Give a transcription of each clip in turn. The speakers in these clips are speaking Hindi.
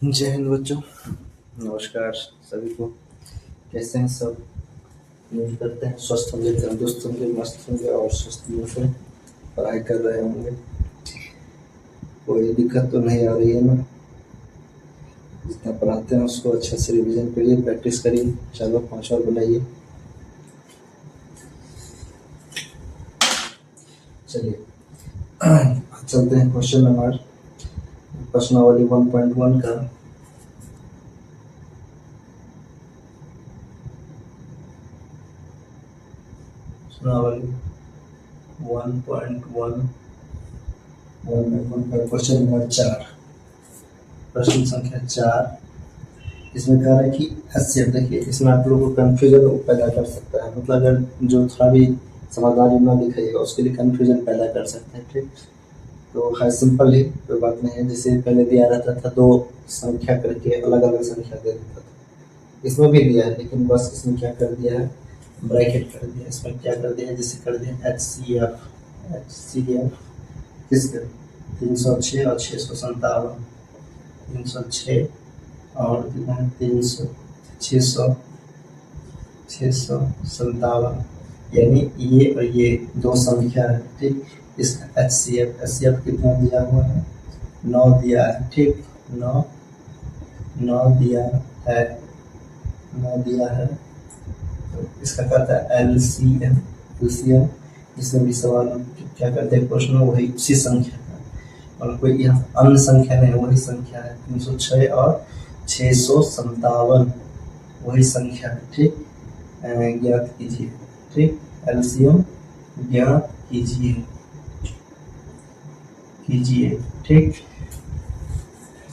जय हिंद बच्चों। नमस्कार सभी को। कैसे हैं सब? उम्मीद करते हैं स्वस्थ होंगे, तंदुरुस्त होंगे, मस्त होंगे और स्वस्थ से पढ़ाई कर रहे होंगे। कोई दिक्कत तो नहीं आ रही है ना? जितना पढ़ाते हैं उसको अच्छे से रिवीजन करिए, प्रैक्टिस करिए। चलो 5 और बनाइए। चलिए चलते हैं क्वेश्चन नंबर प्रश्नावली 1.1 का। प्रश्नावली 1.1 का क्वेश्चन नंबर 4, प्रश्न संख्या 4। इसमें कह रहा है कि एचसीएफ। देखिए, इसमें आप लोगों को कन्फ्यूजन पैदा कर सकता है, मतलब अगर जो थोड़ा भी समझदारी ना दिखाइएगा उसके लिए कन्फ्यूजन पैदा कर सकता है। ठीक, तो है सिंपल ही, कोई बात नहीं है। जैसे पहले दिया रहता था 2 संख्या करके अलग अलग संख्या दे देता था, इसमें भी दिया है, लेकिन बस इसमें क्या कर दिया है, ब्रैकेट कर दिया। इसमें क्या कर दिया है, जैसे कर दिया एच सी एफ किसका, 306 और 657, 306 और कितना है, 300, 657, यानी ये और ये 2 संख्या है। ठीक, इसका एच सी एफ कितना दिया हुआ है, 9 दिया है। ठीक, 9 9 दिया है, 9 दिया है। तो इसका कहता है एलसीएम। एलसीएम जिसमें भी सवाल क्या करते हैं प्रश्न, वही उसी संख्या का, और कोई यहाँ अन्य संख्या नहीं, वही संख्या है। 306 और 657 वही संख्या है। ठीक, ज्ञात कीजिए। ठीक, एलसीएम ज्ञात कीजिए। ठीक,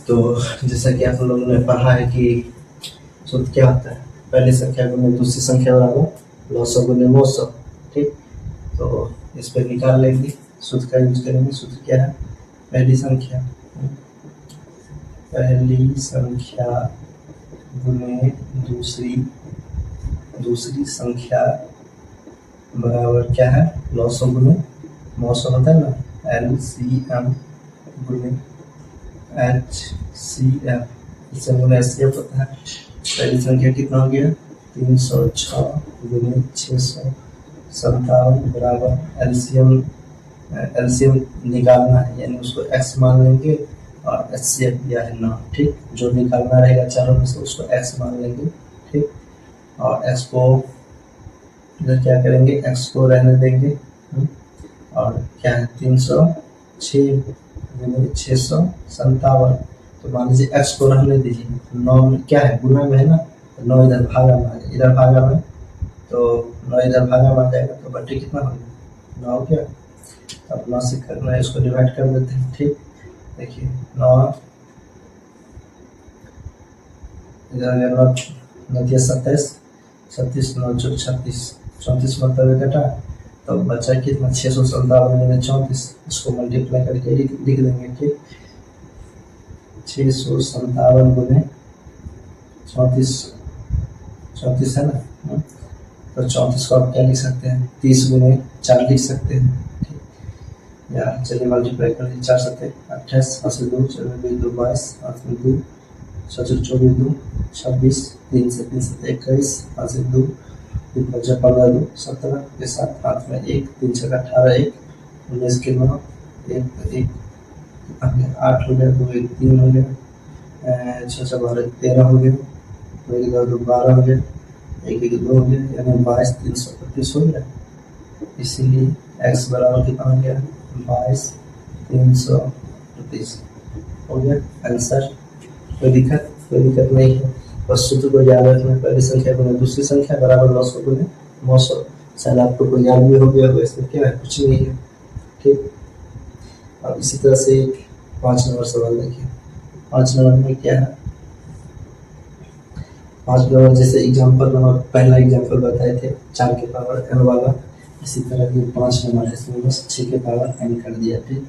तो जैसा कि आप लोगों ने पढ़ा है कि सूत्र क्या होता है, पहली संख्या गुने दूसरी संख्या बराबर 900 गुने 900। ठीक, तो इस पर निकाल लेंगे, सूत्र का यूज करेंगे। सूत्र क्या है, पहली संख्या गुने दूसरी संख्या बराबर क्या है, 900 गुने 900 होता है ना, एलसीएम गुने एचसीएफ। इससे गुने एचसीएफ होता है। पहली संख्या कितना हो गया, 306 गुने 657 बराबर एलसीएम निकालना है, यानी उसको एक्स मान लेंगे और एचसीएफ दिया है 9। ठीक, जो निकालना रहेगा चारों में से उसको एक्स मान लेंगे। ठीक, और एक्स को इधर क्या करेंगे, एक्स को रहने देंगे। और क्या है, 306 गुने 657। तो मान लीजिए एक्स को रहने दीजिए, 9 में क्या है, गुना में है ना, तो 9 इधर भागा में आ जाए, इधर भागा में, तो 9 इधर भागा में आ जाएगा, तो बट्टी कितना हो गया, 9 हो गया। अब 9 से करना है, इसको डिवाइड कर देते हैं। ठीक, देखिए 9 इधर 9 27, 37 9 36, 34 मतलब घटा, तो बचा कितना, 657 में 34, इसको मल्टीप्लाई करके लिख देंगे। ठीक, 657 गुने 34 है ना, तो 34 को आप क्या लिख सकते हैं, 30 गुने 4 लिख सकते हैं। ठीक, या चलिए मल्टीप्लाई कर लीजिए, 4 7 28, 8 से 2 4 2 22, 8 में 2 7 24 2 26, 3 से 21, 8 से 2 3 5 15 2 17 के साथ 8 में 1 3 6 18 1 19 के 9 1 1 8 हो गया, 2 1 3 हो गया, 6 6 12 13 हो गया, 2 1 2 12 हो गया, 1 1 2 हो गया, यानी 22 335 हो गया। इसीलिए x बराबर कितना हो गया, 22 335 हो गया आंसर। कोई दिक्कत नहीं है, बस सूत्र को याद रखना, पहली संख्या गुने दूसरी संख्या बराबर 900 गुने 900। शायद आपको कोई याद भी हो गया होगा, इसमें क्या है, कुछ नहीं है। ठीक, अब इसी तरह से 5 नंबर सवाल देखिए। 5 नंबर में क्या है, 5 नंबर जैसे एग्जाम्पल नंबर पहला एग्जाम्पल बताए थे 4 के पावर n वाला, इसी तरह की 5 नंबर है, इसमें बस 6 के पावर n कर दिया। ठीक,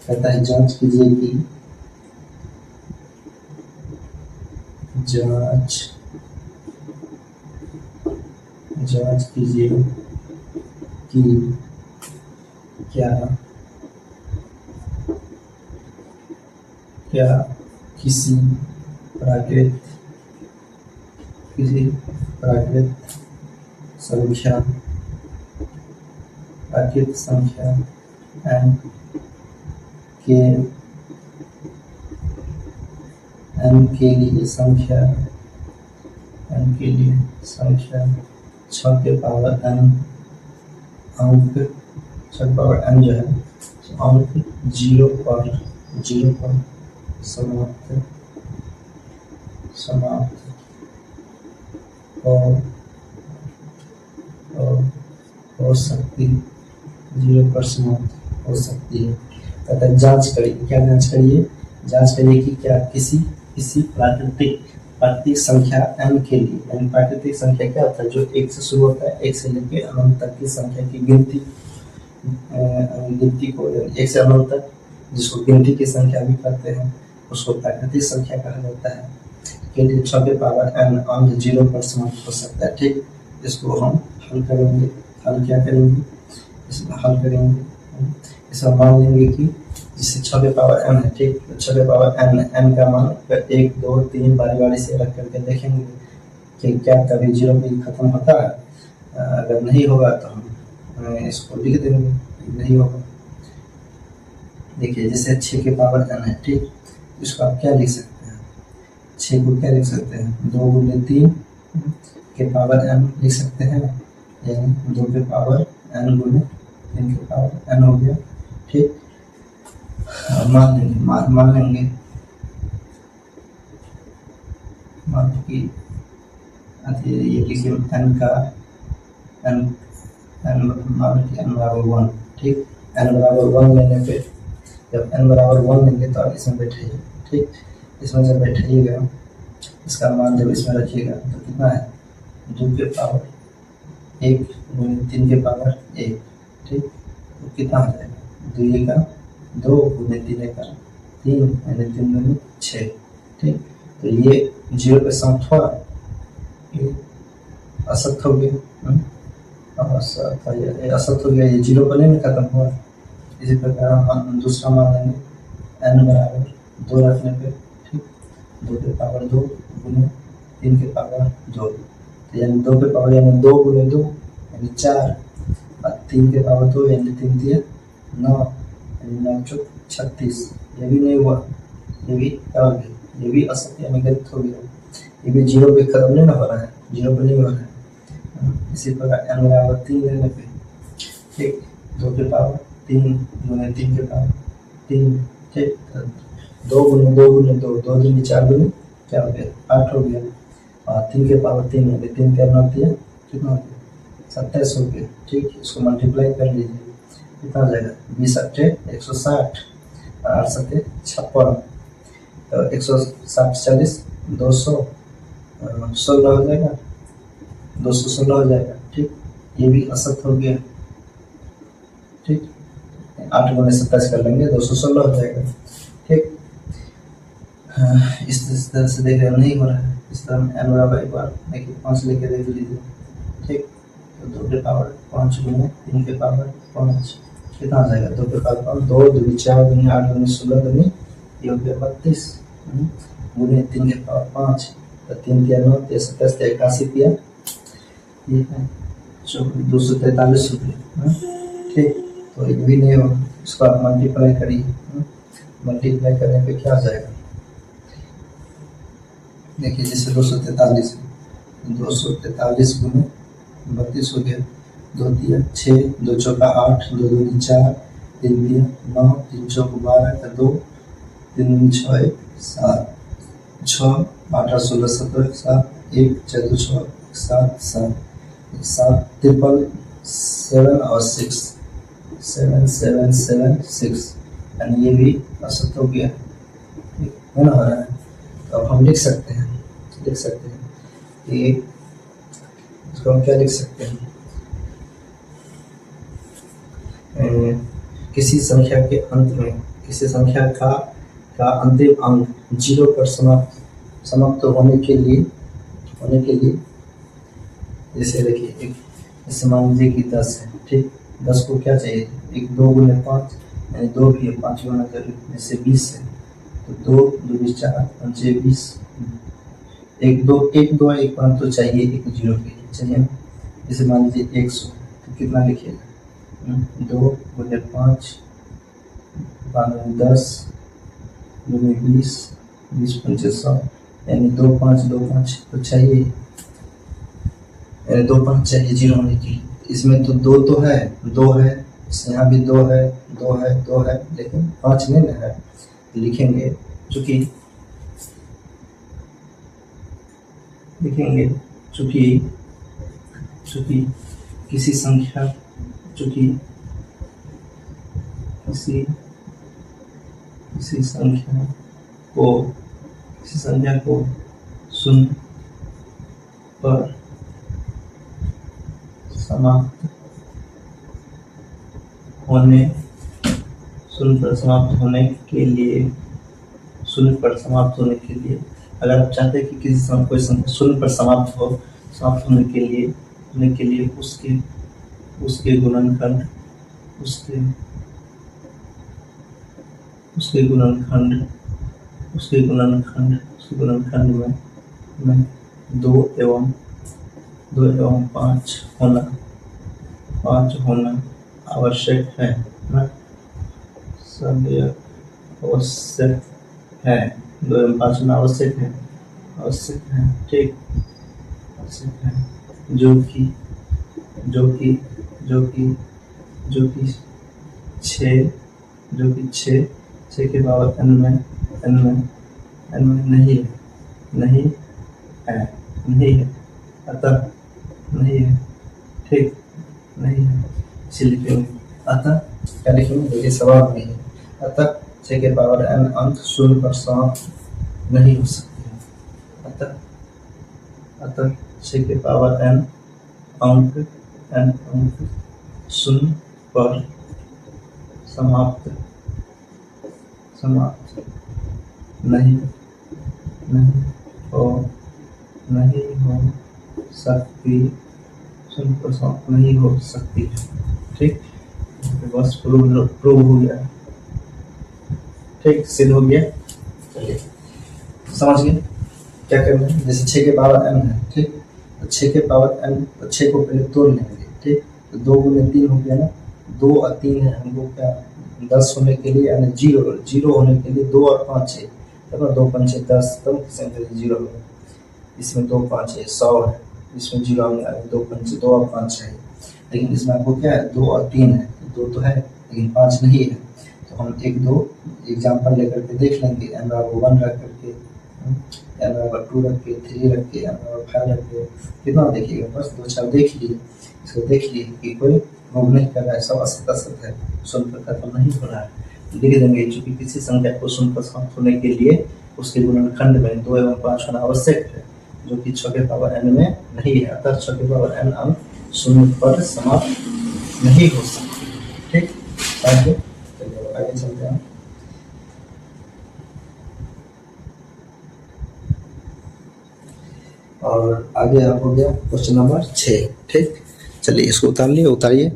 कहता है जांच कीजिए कि क्या किसी प्राकृत किसी प्राकृत संख्या n के लिए संख्या 6 के पावर n अंक 6 के पावर n जो है अंक 0 पर समाप्त हो सकती 0 पर समाप्त हो सकती है। कहता है जांच करिए, क्या जांच करिए? जांच करिए कि क्या किसी प्राकृतिक संख्या n के लिए, यानी प्राकृतिक संख्या क्या होता है? जो 1 से शुरू होता है, 1 से लेकर अनंत तक की संख्या की गिनती को 1 से अनंत तक, जिसको गिनती की संख्या भी कहते हैं, उसको प्राकृतिक संख्या कहा जाता है। के लिए 6 के पावर n अंक 0 पर समाप्त हो सकता है। ठीक, इसको हम हल करेंगे। इसमें इसमें मान लेंगे कि जिससे 6 के पावर n है। ठीक, तो 6 के पावर n का मान 1 2 3 बारी से रख करके देखेंगे कि क्या कभी 0 पे खत्म होता है। अगर नहीं होगा तो हम इसको लिख देंगे, नहीं होगा। देखिए जैसे 6 के पावर n है। ठीक, इसको आप क्या लिख सकते हैं? 6 को क्या लिख सकते हैं? 2 गुने 3 के पावर n लिख सकते हैं, यानी 2 के पावर n गुने 3 के पावर n हो गया। ठीक, मान लेंगे कि ये लिखिए n का n मान कि n बराबर 1। ठीक, n बराबर 1 लेने पे, जब n बराबर 1 लेंगे तो आप इसमें बैठाइए। ठीक, इसमें जब बैठाइएगा, इसका मान जब इसमें रखिएगा तो कितना है? 2 के पावर 1 गुने 3 के पावर 1। ठीक, तो कितना हो जाएगा? 2 का 2 गुने 3 का 3, यानी 3 गुने 6। ठीक, तो ये 0 पे समाप्त हुआ, ये असत हो गया। असत हो गया, ये 0 पर नहीं खत्म हुआ। इसी प्रकार हम दूसरा मान लेंगे n बराबर 2 रखने पे। ठीक, 2 के पावर 2 गुने 3 के पावर 2, तो यानी 2 के पावर यानी 2 गुने 2 यानी 4, और 3 के पावर 2 यानी 3 3 9, यानी 9 चौक 36। ये भी नहीं हुआ, ये भी क्या हो गया? ये भी असत्य यानी गलत हो गया। ये भी 0 पे खत्म नहीं ना हो रहा है, 0 पे नहीं हो रहा है। इसी प्रकार n बराबर 3 लेने पे। ठीक, 2 के पावर 3 गुने 3 के पावर 3। ठीक, 2 गुने 2 गुने 2, 2 दूनी 4 गुने क्या हो गया? 8 हो गया, और 3 के पावर 3 हो गया। 3 क्या नौ दिया, कितना हो गया? 27 हो गया। ठीक, इसको मल्टीप्लाई कर लीजिए, कितना हो जाएगा? 20 8 160 और 8 7 56, तो 160 40 216 हो जाएगा, 216 हो जाएगा। ठीक, ये भी असत हो गया। ठीक, 8 गुने 27 कर लेंगे, 216 हो जाएगा। ठीक, इस तरह से देख रहे हैं नहीं हो रहा है। इस तरह n बराबर एक बार देखिए 5 लेके देख लीजिए। ठीक, तो 2 के पावर 5 गुने 3 के पावर 5 कितना आ जाएगा? 2 के पावर 5, 2 दूनी 4 दूनी 8 दूनी 16 दूनी ये हो गया 32 गुने 3 के पावर 5, तो 3 3 9 27 81 किया, ये है 243 हो गया। ठीक, तो ये भी नहीं होगा, इसको आप मल्टीप्लाई करिए। मल्टीप्लाई करने पे क्या आ जाएगा? देखिए जैसे 243 गुने 32 हो गया। 2 दिया 6, 2 चौका 8, 2 दूनी 4, 3 दिया 9, 3 चौक 12 का 2, 3 दूनी 6 1 7, 6 8 16 17 7 1 4 2 6 7 7 7 ट्रिपल 7 और 6 7 7 7 6, यानी ये भी असत हो गया है ना। तो अब हम लिख सकते हैं कि इसको हम क्या लिख सकते हैं? किसी संख्या के अंत में, किसी संख्या का अंतिम अंक 0 पर समाप्त होने के लिए जैसे देखिए जैसे मान लीजिए कि 10 है। ठीक, 10 को क्या चाहिए? 2 गुने 5 यानी 2 भी है, 5 गुना जरूरी, जैसे 20 है तो 2 2 बीस 4 5 20, एक दो एक पाँच तो चाहिए एक जीरो के लिए, चाहिए ना। जैसे मान लीजिए 100, तो कितना लिखिएगा 2 गुने 5 10 गुने 20 20 पंचे 100, यानी 2 5 2 5 तो चाहिए, यानी 2 5 चाहिए जीरो होने के लिए। इसमें तो 2 तो है, 2 है, यहाँ भी 2 है 2 है 2 है, लेकिन 5 नहीं ना है। लिखेंगे चूंकि किसी संख्या को शून्य पर समाप्त होने के लिए, अगर आप चाहते हैं कि किसी कोई संख्या शून्य पर समाप्त होने के लिए उसके गुणनखंड में 2 एवं 5 होना आवश्यक है ना, आवश्यक है, 2 एवं 5 होना आवश्यक है, ठीक, आवश्यक है, जो कि 6 के पावर n में नहीं है, अतः नहीं है, ठीक, नहीं है, इसीलिए लिखेंगे अतः, क्या लिखेंगे, देखिए सवाल नहीं है, अतः 6 के पावर n अंक शून्य पर समाप्त नहीं हो सकते हैं, अतः 6 के पावर n अंक शून्य पर समाप्त नहीं हो सकती है, ठीक, बस प्रूव हो गया, ठीक, सिद्ध हो गया। चलिए समझ गए क्या करना है। जैसे 6 के पावर n है, ठीक, तो 6 के पावर n, तो 6 को पहले तोड़ लेंगे, ठीक, तो 2 गुने 3 हो गया ना, 2 और 3 है हमको क्या 10 होने के लिए, यानी जीरो होने के लिए 2 और 5 है, तब 2 5 10, तब संख्या जीरो होगा। इसमें 2 5 है 100 है, इसमें जीरो होगा, 2 5 2 और 5 है, लेकिन इसमें आपको क्या है 2 और 3 है, 2 तो है लेकिन 5 नहीं है, तो हम 1 2 एग्जाम्पल लेकर के देख लेंगे, n/1 रख करके, n/2 रख के, 3 रख के, n/5 रख के, कितना देखिएगा, बस 2 4 देख लिए, इसको देख लिए कि कोई मूव नहीं कर रहा है, सब असत है, शून्य पर खत्म नहीं हो रहा है, लिख देंगे। चूंकि किसी संख्या को शून्य पर समाप्त होने के लिए उसके गुणनखंड में 2 एवं 5 होना आवश्यक है, जो कि 6 के पावर n में नहीं है, अतः 6 के पावर n अंक शून्य पर समाप्त नहीं हो सकती, ठीक, आगे चलते हैं। और आगे हो गया क्वेश्चन नंबर 6, ठीक, चलिए इसको उतारिए।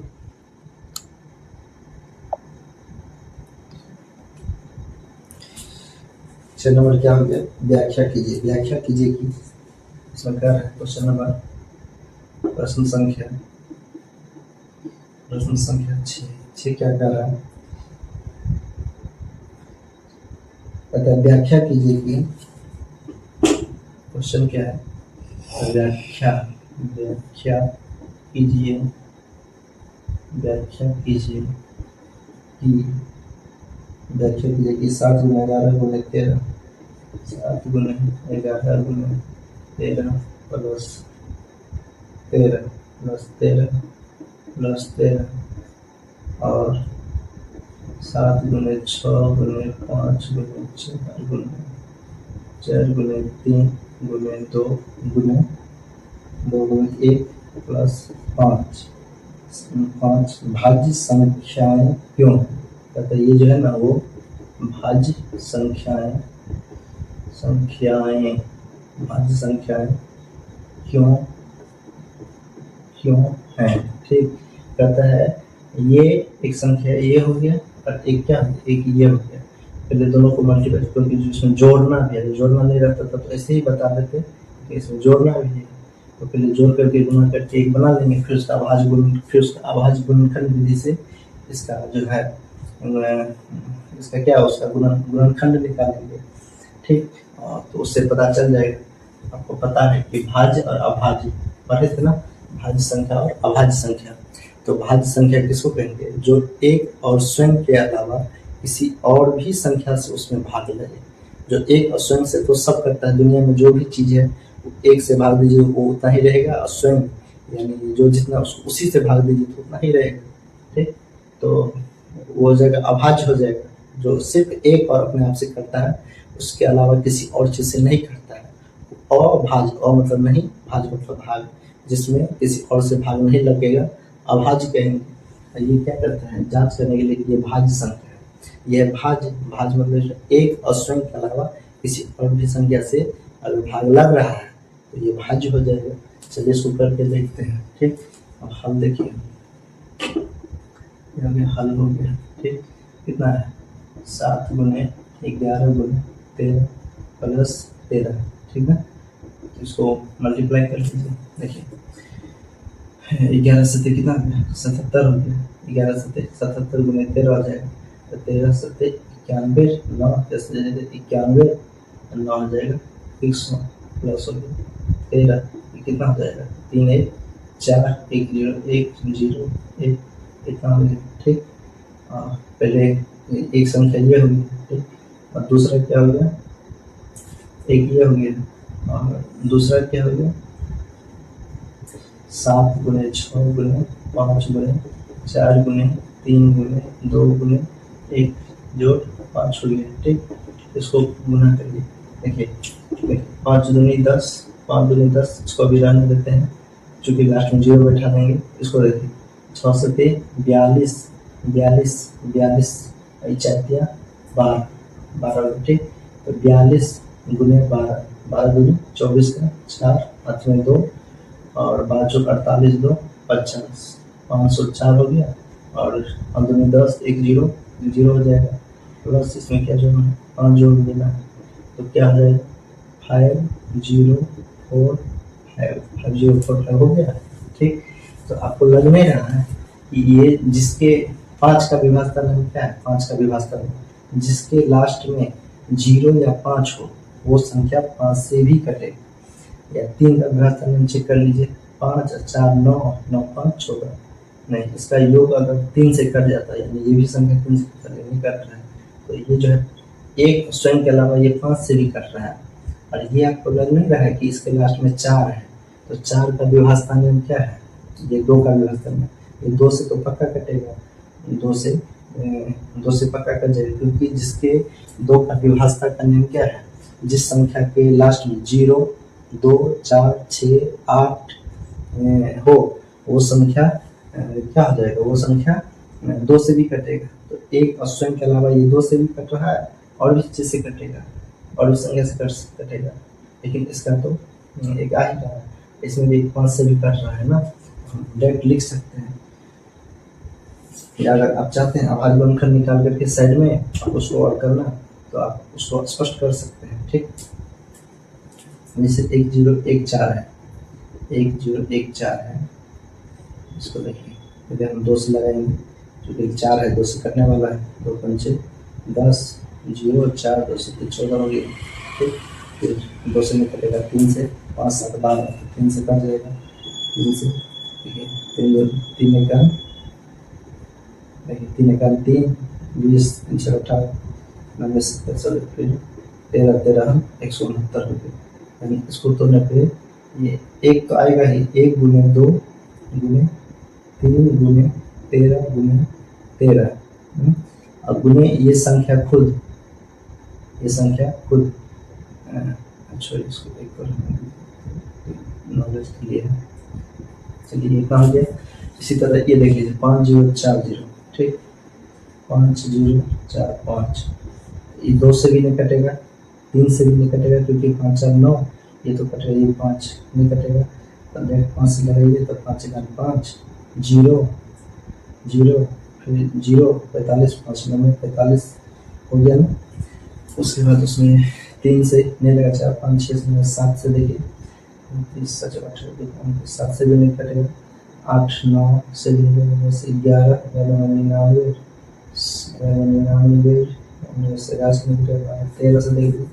नंबर क्या हो गया, व्याख्या कीजिए कि इसमें क्या है, क्वेश्चन नंबर प्रश्न संख्या 6 क्या कर रहा है, कहता है व्याख्या कीजिए कि, क्वेश्चन क्या है, व्याख्या कीजिए कि 7 गुना 11 गुने 13, 7 गुने 11 गुने 13 प्लस 13 और 7 गुने 6 गुने 5 गुने 4 गुने 3 गुने 2 गुने 1 प्लस 5 भाज्य संख्याएं क्यों है, कहते ये जो है ना वो भाज्य संख्याएं क्यों है, ठीक, कहता है ये एक संख्या ये हो गया और एक क्या, एक ये हो गया, पहले दोनों को मल्टीप्लाई, क्योंकि इसमें जोड़ना भी है, जोड़ना नहीं रहता था तो ऐसे ही बता देते कि इसमें जोड़ना भी है, तो पहले जोड़ करके गुणा करके एक बना लेंगे, फिर उसका अभाज्य गुणनखंड विधि से इसका जो है इसका क्या है, उसका गुणनखंड निकालेंगे। ठीक, तो उससे पता चल जाएगा। आपको पता है कि भाज्य और अभाज्य पढ़े थे ना, भाज्य संख्या और अभाज्य संख्या। तो भाज्य संख्या किसको कहेंगे, जो एक और स्वयं के अलावा किसी और भी संख्या से उसमें भाग लगे। जो एक और स्वयं से तो सब करता है, दुनिया में जो भी चीज़ है एक से भाग दीजिए वो उतना ही रहेगा, और स्वयं यानी जो जितना उसी से भाग दीजिए तो उतना ही रहेगा। ठीक, तो वो हो जाएगा अभाज्य हो जाएगा, जो सिर्फ एक और अपने आप से करता है, उसके अलावा किसी और चीज़ से नहीं करता है। अभाज्य, अ मतलब नहीं, भाज्य मतलब भाग, जिसमें किसी और से भाग नहीं लगेगा, अभाज्य कहेंगे। ये क्या करता है, जांच करने के लिए कि ये भाज्य संख्या है। यह भाज्य मतलब एक और स्वयं के अलावा किसी और भी संख्या से अगर भाग लग रहा है तो ये भाज्य हो जाएगा। चलिए इसको करके देखते हैं। ठीक, अब हल देखिए, हल हो गया। ठीक, कितना है, 7 गुने 11 गुने 13 प्लस 13। ठीक है, इसको मल्टीप्लाई कर लीजिए। देखिए 11 सत्ते कितना हो गया, 77 हो गया। 11 सत्ते 77 गुने 13 हो जाएगा, तो 13 सत्ते 91, 9 10 91, 9 हो जाएगा 100 प्लस हो गया 13, कितना हो जाएगा, 3 1 4 1 0 1 0 1, कितना हो गया। ठीक, पहले एक संख्या ये हो गई। ठीक, और दूसरा क्या हो गया, एक ये हो गया, और दूसरा क्या हो गया, 7 गुने 6 गुने 5 गुने 4 गुने 3 गुने 2 गुने 1 जोड़ 5 हो गया। ठीक, इसको गुना करिए। देखिए 5 दूनी 10, 5 दूनी 10, इसको भी रहने देते हैं, चूँकि लास्ट में 0 बैठा देंगे। इसको देखिए 6 सत्ते 42 42 42 चौथिया 12 12। ठीक, तो 42 गुने 12, 12 दूनी 24 का 4 हाथ में 2, और 12 चौक 48 2 50, 504 हो गया, और 5 दूनी 10 1 0 0 हो जाएगा, प्लस इसमें क्या जोड़ना है, 5 जोड़ देना है, तो क्या हो जाएगा 5045 हो गया। ठीक, तो आपको लग नहीं रहा है कि ये जिसके 5 का विभाज्य नाम क्या है, 5 का विभाज्य नाम जिसके लास्ट में 0 या 5 हो वो संख्या 5 से भी कटेगा। या 3 का विभाज्य नाम चेक कर लीजिए, 5 4 9 9 5 होगा, नहीं, इसका योग अगर 3 से कट जाता है, यानी ये भी संख्या 3 से नहीं कट रहा है, तो ये जो है एक स्वयं के अलावा ये 5 से भी कट रहा है। और ये आपको लग नहीं रहा है कि इसके लास्ट में 4 है, तो 4 का विभाज्य नियम क्या है, ये 2 का विभाज्य नियम, ये 2 से तो पक्का कटेगा, 2 से पक्का कट जाएगा, क्योंकि जिसके 2 का विभाज्यता का नियम क्या है, जिस संख्या के लास्ट में 0 2 4 6 8 हो वो संख्या क्या हो जाएगा, वो संख्या 2 से भी कटेगा। तो एक और स्वयं के अलावा ये 2 से भी कट रहा है, और भी चीज से कटेगा, और भी संख्या से कटेगा, लेकिन इसका तो एक आ ही रहा है, इसमें भी 5 से भी कट रहा है ना, हम डायरेक्ट लिख सकते हैं। या अगर आप चाहते हैं अभाज्य गुणनखंड निकाल करके साइड में आप उसको और करना, तो आप उसको स्पष्ट कर सकते हैं। ठीक, जैसे 1 0 1 4 है, 1 0 1 4 है, इसको देखिए यदि हम 2 से लगाएंगे, क्योंकि 4 है 2 से कटने वाला है, 2 पंचे 10 0 4 2 से 14 हो गया। ठीक, फिर 2 से नहीं कटेगा, 3 से 5 7 12, 3 से कट जाएगा, 3 से देखिए 3 एकान देखिए 3 एकान 3 20 3 6 18 90 70 फिर 13 13 169 रुपये, यानी इसको तोड़ने पे ये एक तो आएगा ही, 1 गुने 2 गुने 3 गुने 13 गुने 13, और गुने ये संख्या खुद, अच्छा इसको एक बार नॉलेज के लिए है। चलिए इतना हो गया। इसी तरह ये देख लीजिए 5 0 4 0। ठीक, 5 0 4 5, ये 2 से भी नहीं कटेगा, 3 से भी नहीं कटेगा, क्योंकि 5 4 9, ये तो कटेगा, ये 5 नहीं कटेगा, तो डायरेक्ट 5 से लगाइए, तो 5 1 5 0 0 फिर 0 45 5 9 45 हो गया ना। उसके बाद उसमें 3 से नहीं लगा, 4 5 6 से 7 से देखिए 29 7 से भी नहीं कटेगा, 8 9 से भी नहीं कटेगा, 11 11 99 99 13 से देखिए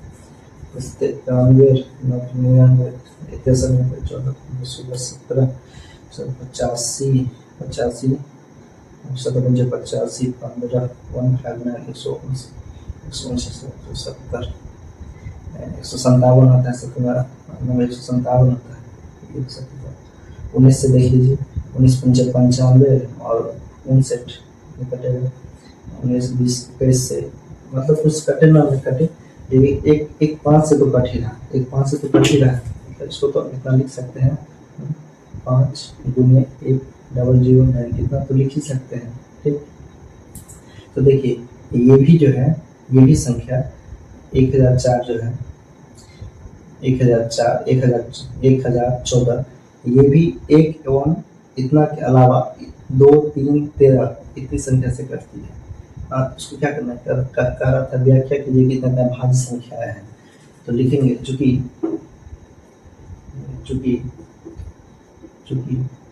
93 99 93 14 16 17 85 85 17 85 15 159 170 157 आता है, 157 होता है, 19 से देख लीजिए 19 पंचे 95 और 59 कटेगा, 19 20 21 से मतलब कुछ कटे ना कटे, एक 5 से तो कट ही रहा, एक 5 से तो कट ही रहा, तो इसको तो इतना लिख सकते हैं 5 गुने 1 009, इतना तो लिख ही सकते हैं, ठीक। तो देखिए ये भी जो है, ये भी संख्या 1004 जो है 1004 1014, ये भी 1 एवं इतना के अलावा 2 3 13 इतनी संख्या से कटती है। उसको क्या करना है, कह रहा था व्याख्या कीजिए कि कितना भाज्य संख्याएं हैं, तो लिखेंगे चूंकि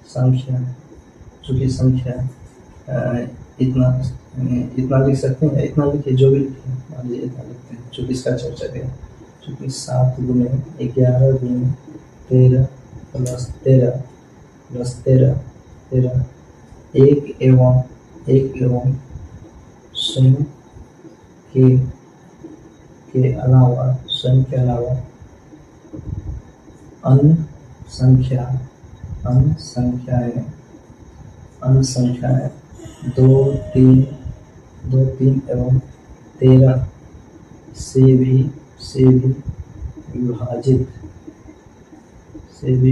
संख्या इतना लिख सकते हैं, इतना लिखिए जो भी लिखे, मान लीजिए इतना लिखते हैं, चूंकि इसका चर्चा करें, चूंकि 7 गुने 11 गुने 13 प्लस 13 एक एवं स्वयं के अलावा अन्य संख्याएं 2 3 एवं 13 से भी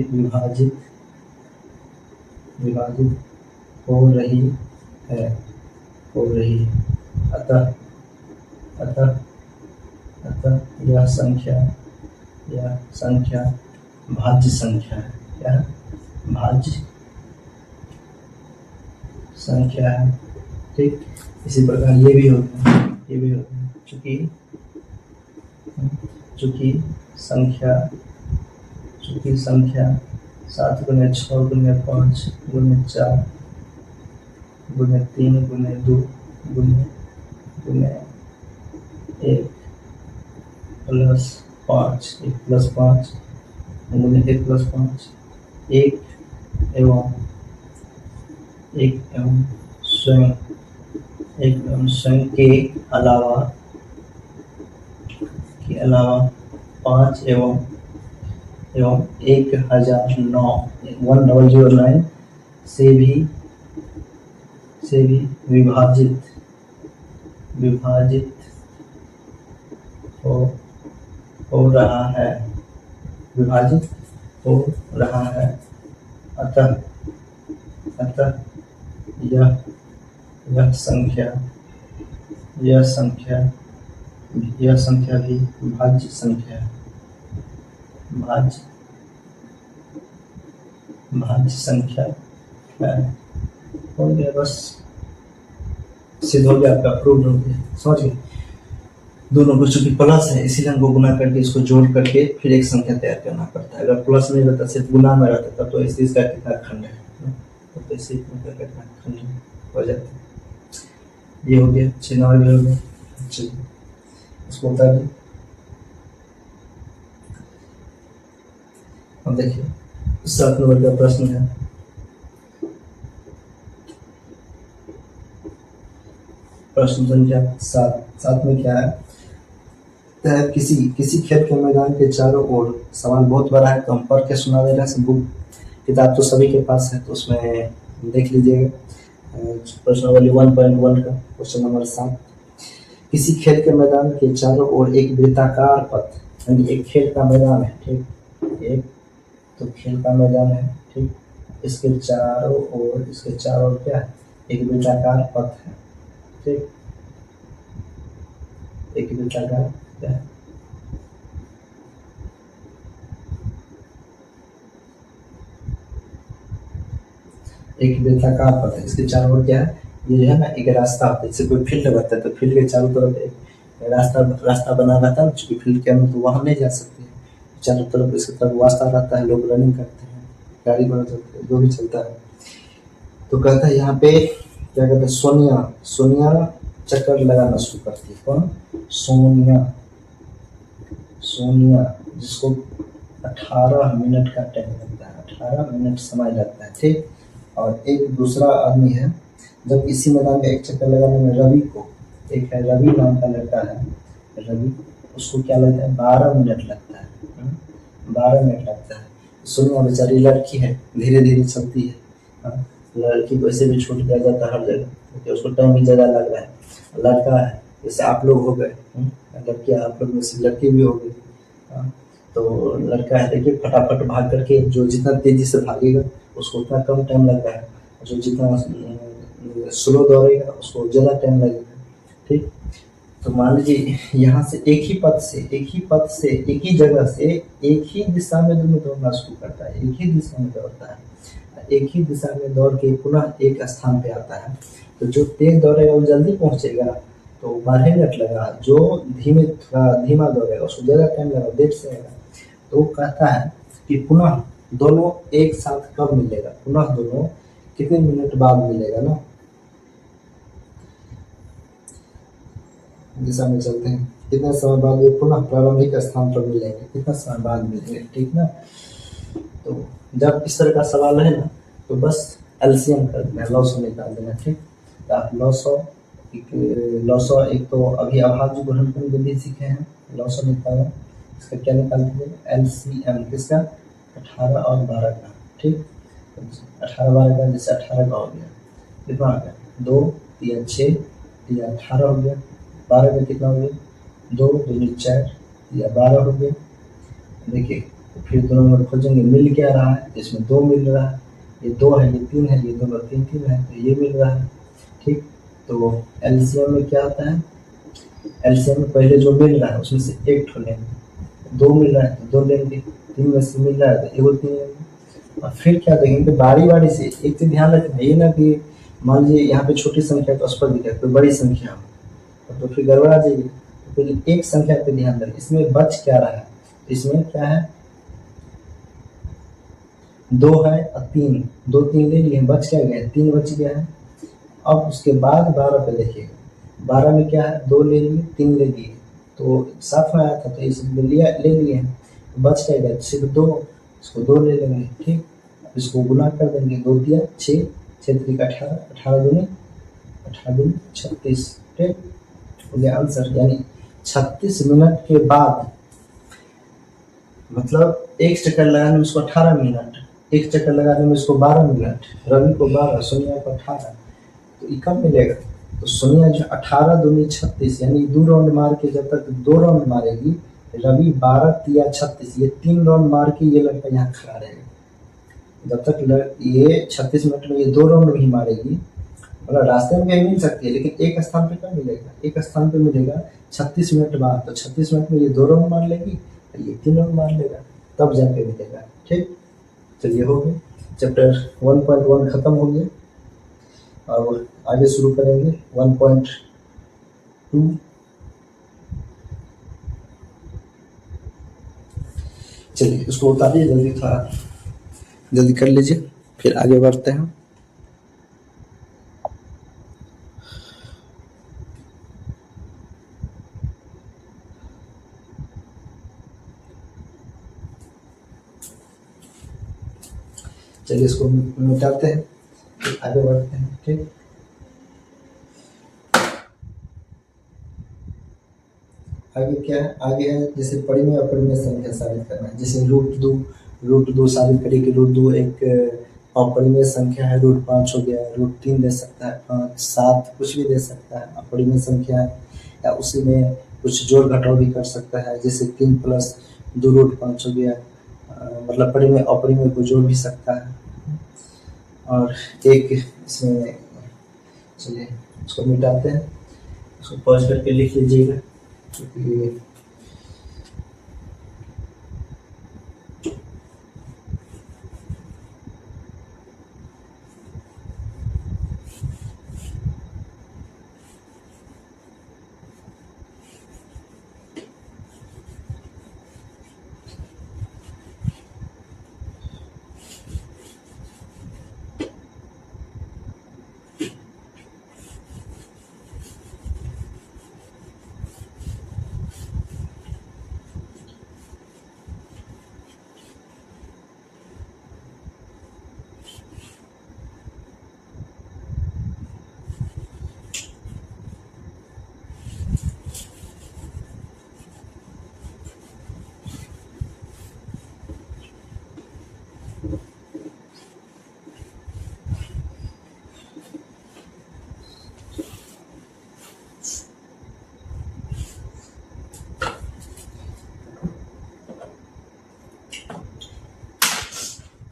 विभाजित हो रही है। अतः यह संख्या भाज्य संख्या है, क्या भाज्य संख्या है, ठीक। इसी प्रकार ये भी होता है, चूंकि संख्या 7 गुने 6 गुने 5 गुने 4 गुने 3 गुने 2 गुने 1 प्लस 5 गुने 1 प्लस 5 1 एवं स्वयं के अलावा 5 एवं 1009 से भी विभाजित हो रहा है। अतः यह संख्या भी भाज्य संख्या है, भाज्य संख्या है। हो गया, बस सिद्ध हो गया, आपका प्रूव हो गया, समझ गए। दोनों को चूंकि प्लस है इसीलिए हमको गुना करके इसको जोड़ करके फिर एक संख्या तैयार करना पड़ता है। अगर प्लस नहीं रहता, सिर्फ गुना में रहता तब तो इस चीज का कितना खंड है, तो ऐसे कितना खंड हो जाता है। ये हो गया, 6 नंबर भी हो गया। चलिए इसको बता दें। अब देखिए 7 नंबर का प्रश्न है, प्रश्न संख्या 7 में क्या है, किसी खेल के मैदान के चारों ओर, सवाल बहुत बड़ा है तो हम पढ़ के सुना दे रहे हैं। बुक किताब तो सभी के पास है, तो उसमें देख लीजिएगा। प्रश्नावली 1.1 का क्वेश्चन नंबर 7, किसी खेल के मैदान के चारों ओर एक वृत्ताकार पथ, यानी एक खेल का मैदान है, ठीक, एक तो खेल का मैदान है, ठीक, इसके चारों ओर क्या है, एक वृत्ताकार पथ है, ठीक, एक वृत्ताकार क्या है, एक वृत्ताकार पथ है, इसके चारों ओर क्या है, ये जो है ना एक रास्ता होता है, जैसे कोई फील्ड रहता है तो फील्ड के चारों तरफ रास्ता रास्ता बना रहता है चूंकि फील्ड के अंदर, तो वहाँ नहीं जा सकते हैं। चारों तरफ इसकी तरफ वास्ता रहता है, लोग रनिंग करते हैं, गाड़ी घोड़ा चलते हैं, जो भी चलता है। तो कहता है यहाँ पे क्या कहते हैं, सोनिया सोनिया चक्कर लगाना शुरू करती है। कौन? सोनिया। सोनिया जिसको 18 मिनट का टाइम लगता है, 18 मिनट समय लगता है, ठीक। और एक दूसरा आदमी है, जब इसी मैदान में एक चक्कर लगाने में रवि को, एक है रवि नाम का लड़का है, रवि, उसको क्या लगता है 12 मिनट लगता है। 12 मिनट लगता है। सोनिया बेचारी लड़की है, धीरे धीरे चलती है। हाँ, लड़की को ऐसे भी छूट दिया जाता है हर जगह, क्योंकि उसको टाइम भी ज़्यादा लग रहा है। लड़का है, जैसे आप लोग हो गए, लड़कियाँ आप लोग में से लड़की भी हो गई। हाँ, तो लड़का है, देखिए फटाफट भाग करके, जो जितना तेजी से भागेगा उसको उतना कम टाइम लग रहा है, जो जितना स्लो दौड़ेगा उसको ज़्यादा टाइम लगेगा, ठीक। तो मान लीजिए यहाँ से एक ही पथ से, एक ही जगह से, एक ही दिशा में दोनों दौड़ना शुरू करता है, एक ही दिशा में दौड़ता है, एक ही दिशा में दौड़ के पुनः एक स्थान पे आता है। तो जो तेज दौड़ेगा वो जल्दी पहुंचेगा, तो 12 मिनट लगा। जो थोड़ा धीमा दौड़ेगा उसको ज़्यादा टाइम लगा, देर से आएगा। तो वो कहता है कि पुनः दोनों एक साथ कब मिलेगा, पुनः दोनों कितने मिनट बाद मिलेगा ना, दिशा में चलते हैं, कितने समय बाद ये पुनः प्रारंभिक स्थान पर मिलेंगे, कितना समय बाद मिलेंगे, ठीक ना। तो जब इस तरह का सवाल है ना, तो बस एलसीएम कर देना, लॉसो निकाल देना, ठीक। तो आप लॉसो एक तो अभी अभाज्य गुणनफल विधि सीखे हैं, लॉसो निकालना, इसका क्या निकाल दीजिए एलसीएम किसका, 18 और 12 का, ठीक। 18 12 का, जैसे 18 का हो गया, कितना आ गया 2 3 6 3 18 हो गया, 12 का कितना हो गया 2 2 4 या 12 हो गया। देखिए तो फिर दोनों में खोजेंगे मिल क्या रहा है, इसमें 2 मिल रहा है, ये 2 है, ये 3 है, ये दोनों 3 3 है, तो ये मिल रहा है, ठीक। तो एलसीएम में क्या होता है, एलसीएम में पहले जो मिल रहा है उसमें से एक ठो लेंगे, 2 मिल रहा है तो 2 लेंगे, 3 में से मिल रहा है तो एगो 3 लेंगे। और फिर क्या देखेंगे, बारी बारी से। एक चीज ध्यान रखना ये ना कि मान लीजिए यहाँ पे छोटी संख्या तो स्पष्ट दिखा, कोई बड़ी संख्या हो तो फिर गड़बड़ा जाएगी। तो फिर एक संख्या पे ध्यान दें, इसमें बच क्या रहा है, इसमें क्या है 2 है और 3, 2 3 ले लिए, बच क्या गया 3 बच गया है। अब उसके बाद 12 पे देखिएगा, 12 में क्या है 2 ले लिए 3 ले लिए, तो साथ में आया था तो इसे ले लिए, बच क्या गया सिर्फ 2, इसको 2 ले लेंगे, ठीक। इसको गुना कर देंगे, 2 दिया 6, 6 3 18, 18 दूनी 36, ठीक हो गया आंसर। यानी 36 मिनट के बाद, मतलब एक चक्कर लगाने में उसको 18 मिनट, एक चक्कर लगाने में इसको 12 मिनट, रवि को 12, सोनिया को 18, तो ये कब मिलेगा। तो सोनिया जो 18 दूनी 36, यानी 2 राउंड मार के, जब तक 2 राउंड मारेगी, रवि 12 तिया 36, ये 3 राउंड मार के ये लड़का यहाँ खड़ा रहेगा। जब तक ये 36 मिनट में ये 2 राउंड नहीं मारेगी, मतलब रास्ते में कहीं मिल सकती है, लेकिन एक स्थान पे कब मिलेगा, एक स्थान पे मिलेगा 36 मिनट बाद। तो 36 मिनट में ये 2 राउंड मार लेगी, ये 3 राउंड मार लेगा, तब जाके मिलेगा, ठीक। चलिए हो गया, चैप्टर 1.1 खत्म हो गया, और आगे शुरू करेंगे 1.2। चलिए उसको उतारिए जल्दी, थोड़ा जल्दी कर लीजिए, फिर आगे बढ़ते हैं। चलिए इसको मिटाते हैं, आगे बढ़ते हैं, ठीक। आगे क्या है, आगे है जैसे परिमेय अपरिमेय संख्या साबित करना है, जैसे रूट दो साबित करिए कि रूट 2 एक अपरिमेय संख्या है, रूट 5 हो गया, रूट 3 दे सकता है, 5 7 कुछ भी दे सकता है, अपरिमेय संख्या है। या उसी में कुछ जोड़ घटाव भी कर सकता है, जैसे 3 प्लस 2 रूट 5 हो गया, मतलब परिमेय अपरिमेय को जोड़ भी सकता है। और एक इसमें, चलिए उसको मिटाते हैं, उसको पॉज करके लिख लीजिएगा, क्योंकि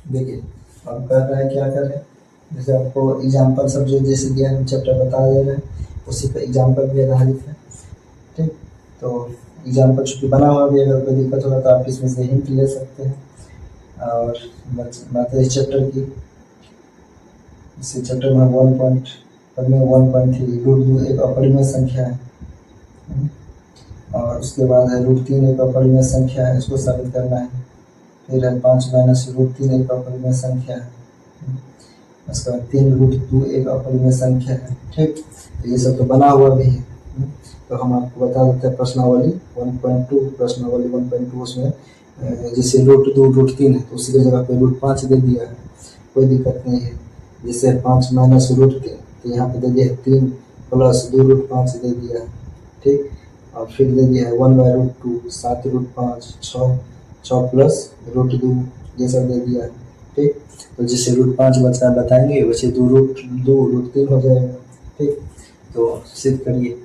देखिए हम कर रहे हैं, क्या कर रहे हैं, जैसे आपको एग्जाम्पल सब जो जैसे दिया हम चैप्टर बता दे रहे हैं उसी पे एग्जाम्पल भी आधारित है। ठीक, तो एग्जाम्पल चूँकि बना हुआ भी, अगर कोई दिक्कत होगा तो आप इसमें से हिंट ले सकते हैं। और बात है इस चैप्टर की, इसी चैप्टर में 1.3 रूट 2 एक अपरिमेय संख्या है। और उसके बाद है रूट 3 एक अपरिमेय संख्या है, इसको साबित करना है। फिर है 5 माइनस रूट 3 एक अपरिमेय संख्या है। उसके बाद 3 रूट 2 एक अपरिमेय संख्या है। ठीक, ये सब तो बना हुआ भी है। तो हम आपको बता देते हैं प्रश्नावली 1.2, प्रश्नावली 1.2 उसमें जैसे रूट 2 रूट 3 है तो उसी की जगह पे रूट 5 दे दिया है, कोई दिक्कत नहीं है। जैसे 5 माइनस रूट 3 तो यहाँ पे दे दिया है 3 प्लस 2 रूट 5 दे दिया है। ठीक, और फिर दे दिया है 1/√2 7 रूट 5 6 प्लस रूट 2 ये सब दे दिया है। ठीक, तो जिससे रूट 5 बचा बताएंगे वैसे 2 रूट 3 हो जाएगा। ठीक, तो सिद्ध करिए।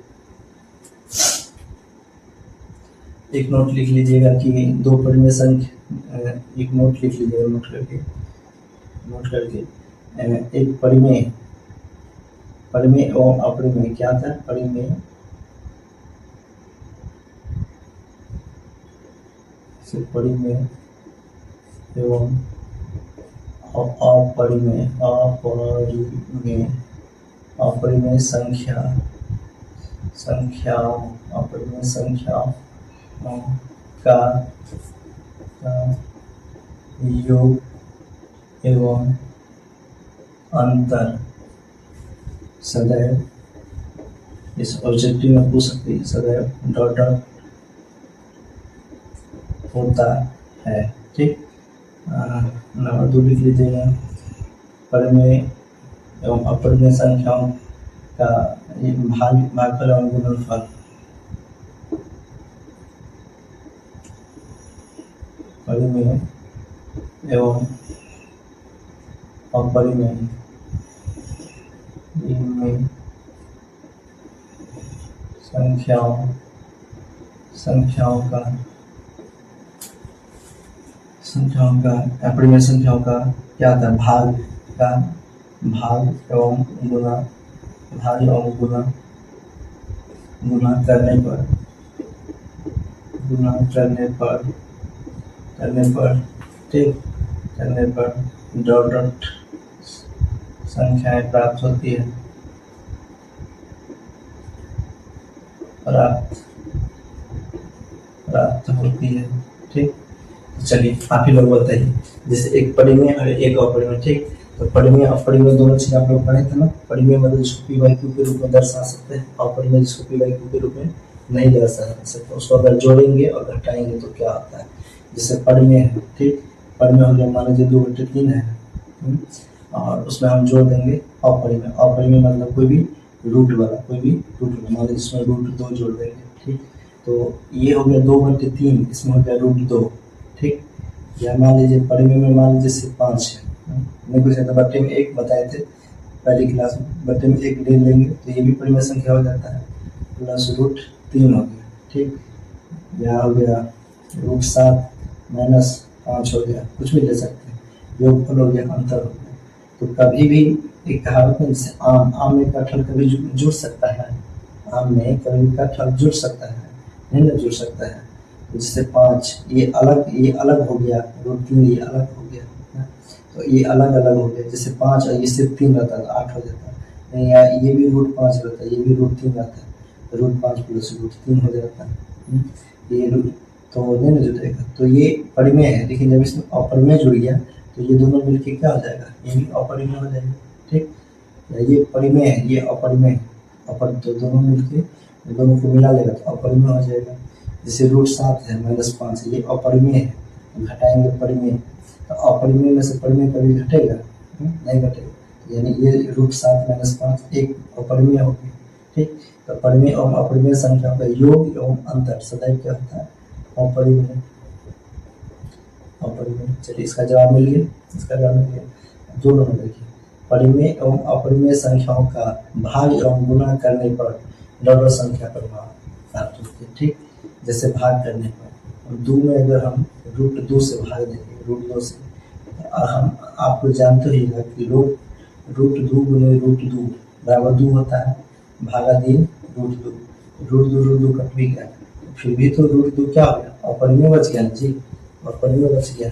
एक नोट लिख लीजिएगा कि दो परिमेय संख्या, एक नोट लिख लीजिएगा, नोट करके एक परिमेय एवं अपरिमेय क्या था, परिमेय एवं अपरिमेय संख्याओं का योग एवं अंतर सदैव, इस ऑब्जेक्टिव में पूछ सकते हैं, सदैव डॉट होता है। ठीक, नंबर 2 लिख लीजिएगा, परिमेय एवं अपरिमेय संख्याओं का भागफल एवं गुणनफल, परिमेय एवं अपरिमेय अपरिमेय संख्याओं का क्या था, भाग एवं गुणा करने पर डॉट संख्याएं प्राप्त होती है, प्राप्त होती है। ठीक, चलिए आप ही लोग बताइए, जैसे एक परिमेय और एक अपरिमेय। ठीक, तो परिमेय अपरिमेय दोनों चीज आप लोग पढ़े थे ना। परिमेय मतलब जिसको पी बाई क्यू के रूप में दर्शा सकते हैं, अपरिमेय जिसको पी बाई क्यू के रूप में नहीं दर्शा सकते, उसको अगर जोड़ेंगे और घटाएंगे तो क्या होता है। जैसे परिमेय है, ठीक, परिमेय हो गया मान लीजिए 2/3 है, और उसमें हम जोड़ देंगे अपरिमेय मतलब कोई भी रूट वाला, मान लीजिए इसमें रूट 2 जोड़ देंगे। ठीक, तो ये हो गया 2/3, इसमें हो गया रूट 2। ठीक, या मान लीजिए परिमेय में मान लीजिए सिर्फ 5 है, नहीं कुछ है तो बट्टे में 1 बताए थे पहली क्लास में, बट्टे में 1 ले लेंगे तो ये भी परिमेय संख्या हो जाता है, प्लस रूट 3 हो गया। ठीक, या हो गया रूट 7 माइनस 5 हो गया, कुछ भी ले सकते हैं, योगफल हो गया, अंतर हो गया। तो कभी भी एक कहावत है, जैसे आम में कटहल कभी जुड़ सकता है, आम में कभी कटहल जुड़ सकता है, नहीं ना जुड़ सकता है। जैसे 5 ये अलग हो गया, रूट 3 ये अलग हो गया ना? तो ये अलग हो गया। जैसे 5 और ये सिर्फ 3 रहता है तो 8 हो जाता है, या ये भी रूट 5 रहता है, ये भी रूट 3 रहता है, तो रूट 5 प्लस रूट 3 हो जाता है। ये रूट तो नहीं ना जुड़ेगा, तो ये परिमेय है। लेकिन जब इसमें अपरिमेय जुड़ गया तो ये दोनों मिलके क्या हो जाएगा, ये भी अपरिमेय हो जाएगा। ठीक, ये परिमेय है, ये अपरिमेय, तो दोनों मिलके दोनों को मिला लेगा तो अपरिमेय हो जाएगा। जैसे रूट 7 है माइनस 5, ये अपरिमेय है, घटाएंगे परिमेय, तो अपरिमेय में से परिमेय कभी घटेगा नहीं घटेगा, यानी ये रूट 7 माइनस 5 एक अपरिमेय हो गया। ठीक, तो परिमेय एवं अपरिमेय संख्या का योग एवं अंतर सदैव क्या होता है, अपरिमेय। चलिए इसका जवाब मिल गया, दोनों में देखिए, परिमेय एवं अपरिमेय संख्याओं का भाग एवं गुणा करने पर डबल संख्या प्रभाव प्राप्त होती है। ठीक, जैसे भाग करने पर 2 में अगर हम रूट 2 से भाग देंगे, रूट 2 से, हम आपको जानते ही है कि रूट दो गुने रूट दो बराबर दो होता है, भागा 3 रूट दो कट भी गया, फिर भी तो रूट दो क्या हो गया, अपरिमेय बच गया जी, अपरिमेय बच गया।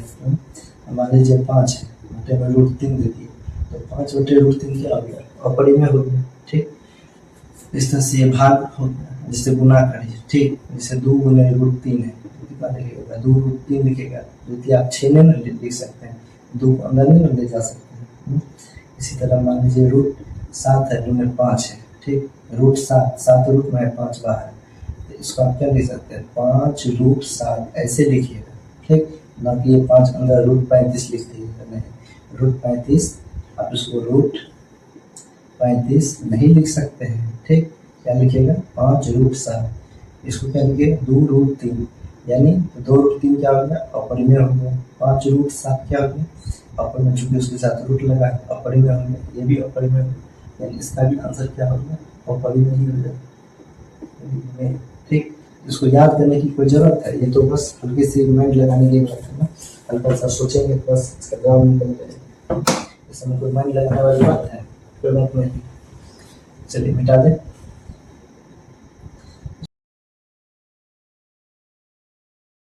मान लीजिए 5 है, बटे में रूट 3 दे दिए, तो 5 बटे रूट 3 क्या हो गया, अपरिमेय हो गया। ठीक, इस तरह से ये भाग हो गया, जिससे गुना करिए। ठीक, जैसे 2 गुने रूट 3 है, तो कितना लिखेगा, 2 रूट 3 लिखेगा, जो आप 6 में लिख सकते हैं, 2 को अंदर नहीं ले जा सकते हैं। इसी तरह मान लीजिए रूट 7 है, 2 में 5 है। ठीक, रूट 7 रूट में 5 बाहर है, तो इसको आप क्या लिख सकते हैं, 5 रूट 7 ऐसे लिखिएगा। ठीक, ना कि ये 5 अंदर रूट 35 लिख दीजिएगा, नहीं, रूट 35 आप इसको रूट 35 नहीं लिख सकते हैं। ठीक, क्या लिखिएगा, 5 रूट 7, इसको क्या लिखिए, 2 रूट 3, यानी 2 रूट 3 क्या हो गया, अपरिमेय हो गया। 5 रूट 7 क्या हो गया, अपरिमेय, चूंकि उसके साथ रूट लगा है, अपरिमेय हो गया, ये भी अपरिमेय हो गया, यानी इसका भी आंसर क्या हो गया, अपरिमेय ही हो गया। ठीक, इसको याद करने की कोई जरूरत है, ये तो बस हल्की सी रिमाइंड लगाने की बात है ना, हल्का सा सोचेंगे बस इसका जवाब निकल जाएगा, इसमें कोई माइंड लगाने वाली बात है, कोई बात नहीं। चलिए मिटा दें।